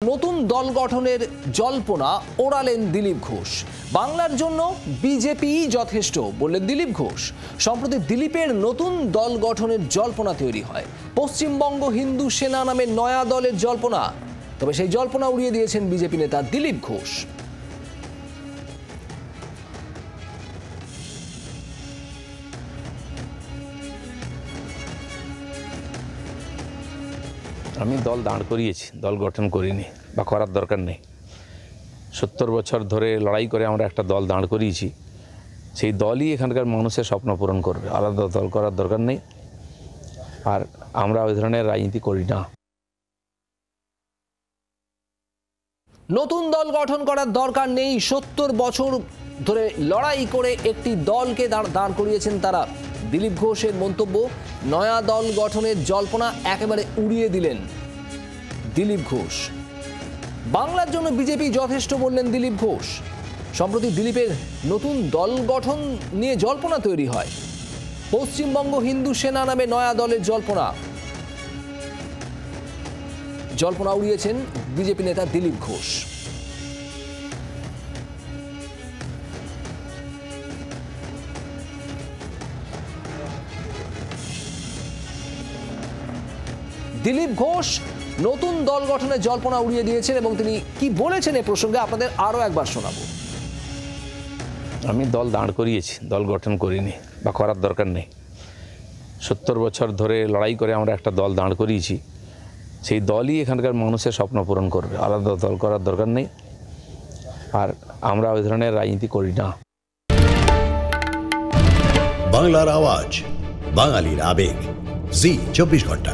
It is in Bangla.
নতুন দল গঠনের জল্পনা ওড়ালেন দিলীপ ঘোষ। বাংলার জন্য বিজেপি যথেষ্ট বললেন দিলীপ ঘোষ। সম্প্রতি দিলীপের নতুন দল গঠনের জল্পনা তৈরি হয়। পশ্চিমবঙ্গ হিন্দু সেনা নামে নয়া দলের জল্পনা, তবে সেই জল্পনা উড়িয়ে দিয়েছেন বিজেপি নেতা দিলীপ ঘোষ। আমি দল দাঁড় করিয়েছি, দল গঠন করিনি বা করার দরকার নেই। 70 বছর ধরে লড়াই করে আমরা একটা দল দাঁড় করিয়েছি, সেই দলই এখানকার মানুষের স্বপ্ন পূরণ করবে। আলাদা দল করার দরকার নেই, আর আমরা ওই ধরনের রাজনীতি করি না। নতুন দল গঠন করার দরকার নেই, 70 বছর ধরে লড়াই করে একটি দলকে দাঁড় করিয়েছেন তারা। দিলীপ ঘোষের মন্তব্য, নয়া দল গঠনের জল্পনা একেবারে উড়িয়ে দিলেন দিলীপ ঘোষ। বাংলার জন্য বিজেপি যথেষ্ট বললেন দিলীপ ঘোষ। সম্প্রতি দিলীপের নতুন দল গঠন নিয়ে জল্পনা তৈরি হয়। পশ্চিমবঙ্গ হিন্দু সেনা নামে নয়া দলের জল্পনা উড়িয়েছেন বিজেপি নেতা দিলীপ ঘোষ। দিলীপ ঘোষ নতুন দল গঠনের জল্পনা উড়িয়ে দিয়েছেন এবং তিনি কি বলেছেন এ প্রসঙ্গে আপনাদের আরো একবার শোনাবো। আমি দল দাঁড় করিয়েছি, দল গঠন করিনি বা করার দরকার নেই। 70 বছর ধরে লড়াই করে আমরা একটা দল দাঁড় করিয়েছি, সেই দলই এখানকার মানুষের স্বপ্ন পূরণ করবে। আলাদা দল করার দরকার নেই, আর আমরা ওই ধরনের রাজনীতি করি না। বাংলার আওয়াজ, বাঙালির আবেগ, জি 24 ঘন্টা।